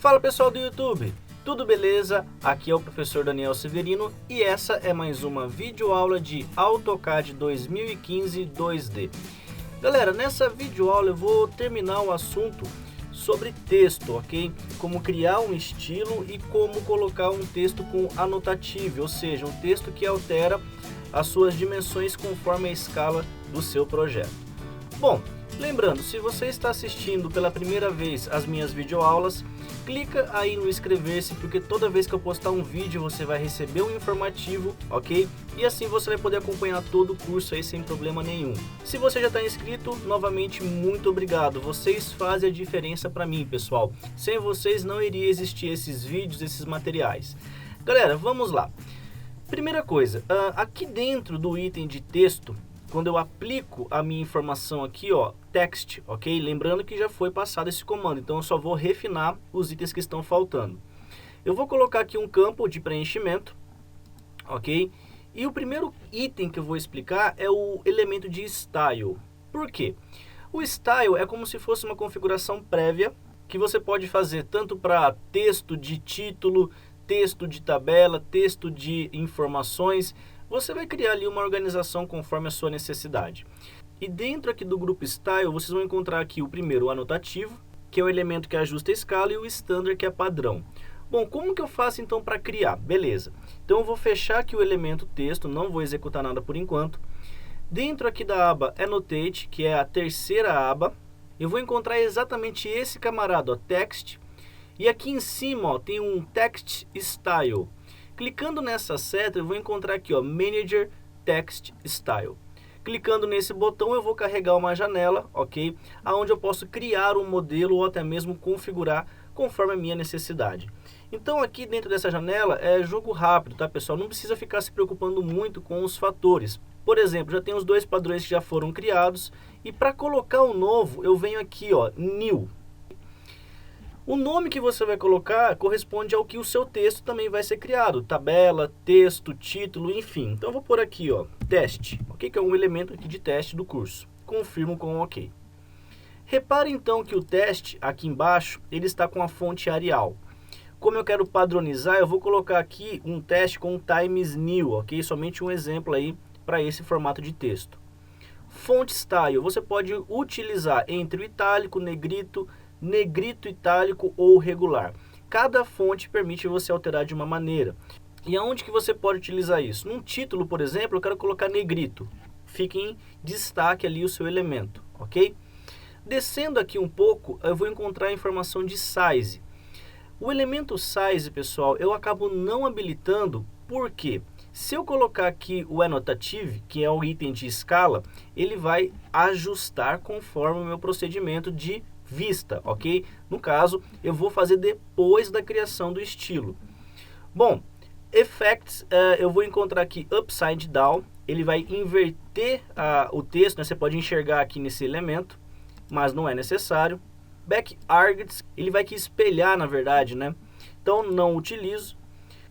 Fala pessoal do YouTube, tudo beleza? Aqui é o professor Daniel Severino e essa é mais uma videoaula de AutoCAD 2015 2D. Galera, nessa videoaula eu vou terminar o assunto sobre texto, ok? Como criar um estilo e como colocar um texto com annotative, ou seja, um texto que altera as suas dimensões conforme a escala do seu projeto. Bom, lembrando, se você está assistindo pela primeira vez as minhas videoaulas, clica aí no inscrever-se, porque toda vez que eu postar um vídeo você vai receber um informativo, ok? E assim você vai poder acompanhar todo o curso aí sem problema nenhum. Se você já está inscrito, novamente muito obrigado. Vocês fazem a diferença para mim, pessoal. Sem vocês não iria existir esses vídeos, esses materiais. Galera, vamos lá. Primeira coisa, aqui dentro do item de texto, quando eu aplico a minha informação aqui, ó, text, ok? Lembrando que já foi passado esse comando, então eu só vou refinar os itens que estão faltando. Eu vou colocar aqui um campo de preenchimento, ok? E o primeiro item que eu vou explicar é o elemento de style. Por quê? O style é como se fosse uma configuração prévia que você pode fazer tanto para texto de título, texto de tabela, texto de informações. Você vai criar ali uma organização conforme a sua necessidade. E dentro aqui do grupo Style, vocês vão encontrar aqui o primeiro, o anotativo, que é o elemento que ajusta a escala, e o Standard, que é padrão. Bom, como que eu faço então para criar? Beleza. Então eu vou fechar aqui o elemento texto, não vou executar nada por enquanto. Dentro aqui da aba Annotate, que é a terceira aba, eu vou encontrar exatamente esse camarada, ó, Text. E aqui em cima, ó, tem um Text Style. Clicando nessa seta, eu vou encontrar aqui, ó, Manager Text Style. Clicando nesse botão, eu vou carregar uma janela, ok? Onde eu posso criar um modelo ou até mesmo configurar conforme a minha necessidade. Então aqui dentro dessa janela é jogo rápido, tá, pessoal? Não precisa ficar se preocupando muito com os fatores. Por exemplo, já tem os dois padrões que já foram criados. E para colocar um novo, eu venho aqui, ó, New. O nome que você vai colocar corresponde ao que o seu texto também vai ser criado. Tabela, texto, título, enfim. Então eu vou pôr aqui, ó, teste, ok? Que é um elemento aqui de teste do curso. Confirmo com OK. Repare então que o teste aqui embaixo, ele está com a fonte Arial. Como eu quero padronizar, eu vou colocar aqui um teste com Times New, ok? Somente um exemplo aí para esse formato de texto. Font Style, você pode utilizar entre o itálico, negrito, negrito itálico ou regular. Cada fonte permite você alterar de uma maneira. E aonde que você pode utilizar isso? Num título, por exemplo, eu quero colocar negrito. Fica em destaque ali o seu elemento, ok? Descendo aqui um pouco, eu vou encontrar a informação de size. O elemento size, pessoal, eu acabo não habilitando, porque se eu colocar aqui o annotative, que é o item de escala, ele vai ajustar conforme o meu procedimento de vista, ok? No caso, eu vou fazer depois da criação do estilo. Bom, Effects, eu vou encontrar aqui Upside Down, ele vai inverter o texto, né? Você pode enxergar aqui nesse elemento, mas não é necessário. Back Args, ele vai aqui espelhar, na verdade, né? Então, não utilizo.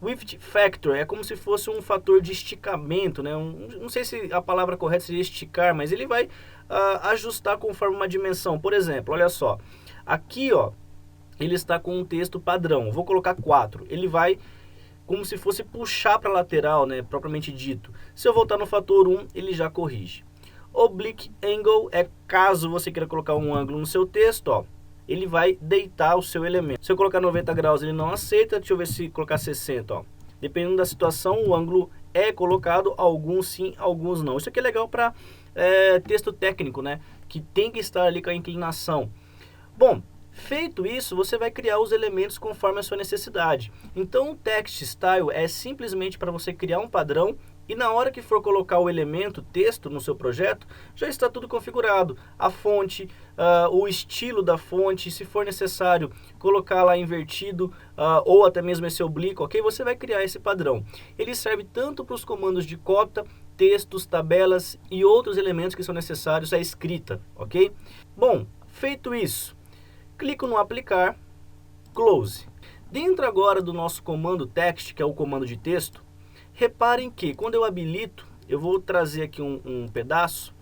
Width Factor é como se fosse um fator de esticamento, né? Não sei se a palavra correta seria esticar, mas ele vai ajustar conforme uma dimensão. Por exemplo, olha só, aqui, ó, ele está com um texto padrão, vou colocar 4, ele vai como se fosse puxar para a lateral, né, propriamente dito. Se eu voltar no fator 1, ele já corrige. Oblique Angle é caso você queira colocar um ângulo no seu texto, ó, ele vai deitar o seu elemento. Se eu colocar 90 graus, ele não aceita. Deixa eu ver se colocar 60, ó. Dependendo da situação, o ângulo é colocado, alguns sim, alguns não. Isso aqui é legal para texto técnico, né? Que tem que estar ali com a inclinação. Bom, feito isso, você vai criar os elementos conforme a sua necessidade. Então, o Text Style é simplesmente para você criar um padrão e na hora que for colocar o elemento texto no seu projeto, já está tudo configurado. A fonte, o estilo da fonte, se for necessário colocar lá invertido ou até mesmo esse oblíquo, ok? Você vai criar esse padrão. Ele serve tanto para os comandos de cota, textos, tabelas e outros elementos que são necessários à escrita, ok? Bom, feito isso, clico no aplicar, close. Dentro agora do nosso comando text, que é o comando de texto, reparem que quando eu habilito, eu vou trazer aqui um pedaço,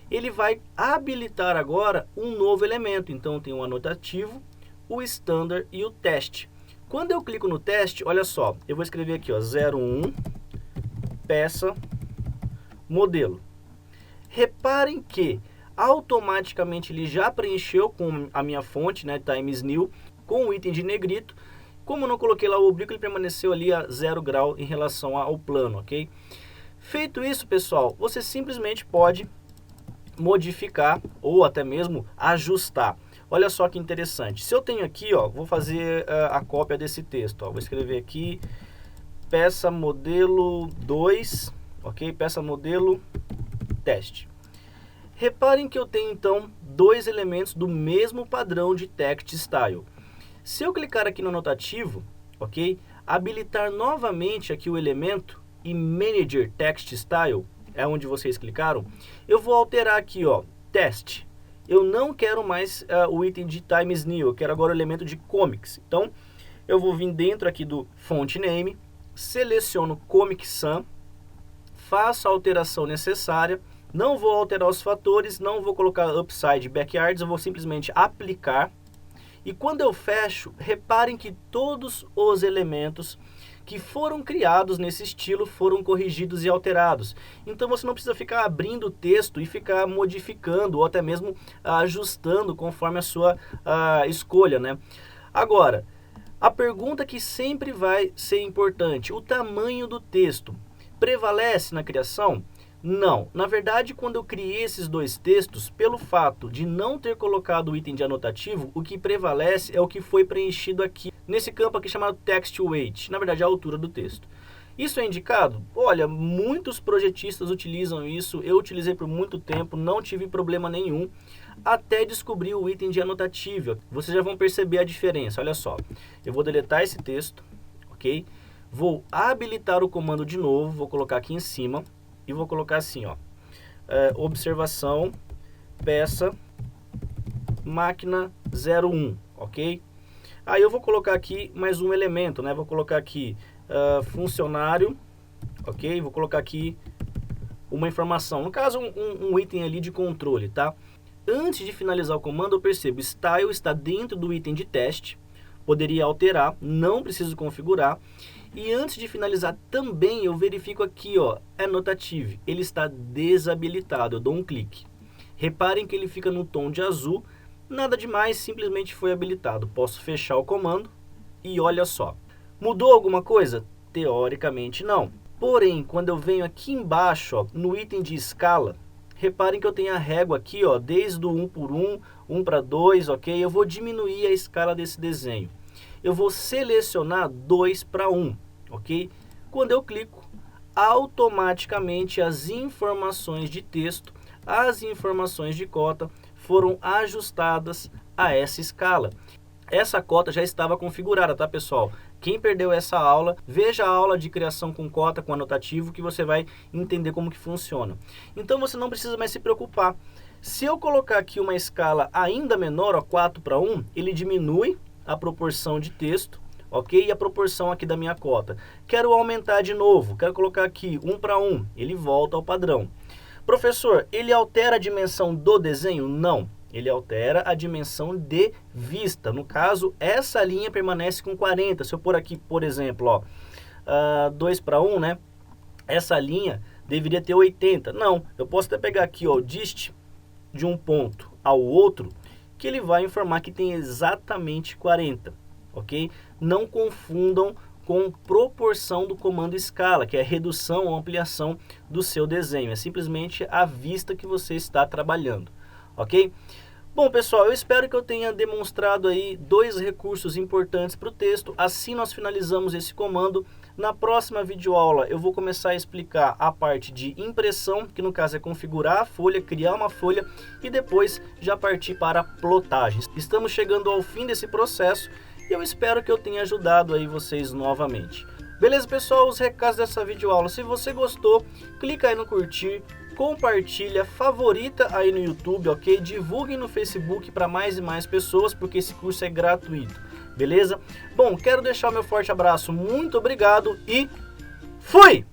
ele vai habilitar agora um novo elemento. Então tem um anotativo, o standard e o teste. Quando eu clico no teste, olha só, eu vou escrever aqui, ó, 01 peça modelo. Reparem que automaticamente ele já preencheu com a minha fonte, né, Times New, com o item de negrito. Como eu não coloquei lá o oblíquo, ele permaneceu ali a 0 grau em relação ao plano, ok? Feito isso, pessoal, você simplesmente pode modificar ou até mesmo ajustar. Olha só que interessante. Se eu tenho aqui, ó, vou fazer a cópia desse texto, ó, vou escrever aqui peça modelo 2, ok? Peça modelo teste. Reparem que eu tenho então dois elementos do mesmo padrão de text style. Se eu clicar aqui no anotativo, ok? Habilitar novamente aqui o elemento e Manager Text Style, é onde vocês clicaram, eu vou alterar aqui, ó, teste. Eu não quero mais o item de Times New, eu quero agora o elemento de comics. Então, eu vou vir dentro aqui do font name, seleciono Comic Sans, faço a alteração necessária. Não vou alterar os fatores, não vou colocar upside e backyards, eu vou simplesmente aplicar. E quando eu fecho, reparem que todos os elementos que foram criados nesse estilo foram corrigidos e alterados. Então você não precisa ficar abrindo o texto e ficar modificando ou até mesmo ajustando conforme a sua escolha, né? Agora, a pergunta que sempre vai ser importante, o tamanho do texto prevalece na criação? Não, na verdade quando eu criei esses dois textos, pelo fato de não ter colocado o item de anotativo, o que prevalece é o que foi preenchido aqui, nesse campo aqui chamado text weight, na verdade a altura do texto. Isso é indicado? Olha, muitos projetistas utilizam isso, eu utilizei por muito tempo, não tive problema nenhum, até descobrir o item de anotativo. Vocês já vão perceber a diferença, olha só. Eu vou deletar esse texto, ok? Vou habilitar o comando de novo, vou colocar aqui em cima. E vou colocar assim, ó, observação, peça, máquina 01, ok? Aí eu vou colocar aqui mais um elemento, né? Vou colocar aqui funcionário, ok? Vou colocar aqui uma informação, no caso um item ali de controle, tá? Antes de finalizar o comando eu percebo, style está dentro do item de teste, poderia alterar, não preciso configurar. E antes de finalizar também eu verifico aqui, ó, Annotative, ele está desabilitado, eu dou um clique. Reparem que ele fica no tom de azul, nada demais, simplesmente foi habilitado. Posso fechar o comando e olha só. Mudou alguma coisa? Teoricamente não. Porém, quando eu venho aqui embaixo, ó, no item de escala, reparem que eu tenho a régua aqui, ó, desde o 1 por 1, 1 para 2, ok? Eu vou diminuir a escala desse desenho. Eu vou selecionar 2 para 1, ok? Quando eu clico, automaticamente as informações de texto, as informações de cota foram ajustadas a essa escala. Essa cota já estava configurada, tá, pessoal? Quem perdeu essa aula, veja a aula de criação com cota, com anotativo, que você vai entender como que funciona. Então você não precisa mais se preocupar. Se eu colocar aqui uma escala ainda menor, ó, 4 para 1, ele diminui a proporção de texto, ok? E a proporção aqui da minha cota. Quero aumentar de novo, quero colocar aqui 1 para 1, ele volta ao padrão. Professor, ele altera a dimensão do desenho? Não, ele altera a dimensão de vista. No caso, essa linha permanece com 40. Se eu pôr aqui, por exemplo, ó, 2 para 1, né? Essa linha deveria ter 80. Não, eu posso até pegar aqui, ó, o dist de um ponto ao outro, que ele vai informar que tem exatamente 40, ok? Não confundam com proporção do comando escala, que é redução ou ampliação do seu desenho. É simplesmente a vista que você está trabalhando, ok? Bom, pessoal, eu espero que eu tenha demonstrado aí dois recursos importantes para o texto. Assim nós finalizamos esse comando. Na próxima videoaula eu vou começar a explicar a parte de impressão, que no caso é configurar a folha, criar uma folha e depois já partir para a plotagem. Estamos chegando ao fim desse processo e eu espero que eu tenha ajudado aí vocês novamente. Beleza, pessoal? Os recados dessa videoaula. Se você gostou, clica aí no curtir, compartilha, favorita aí no YouTube, ok? Divulguem no Facebook para mais e mais pessoas, porque esse curso é gratuito, beleza? Bom, quero deixar o meu forte abraço, muito obrigado e fui!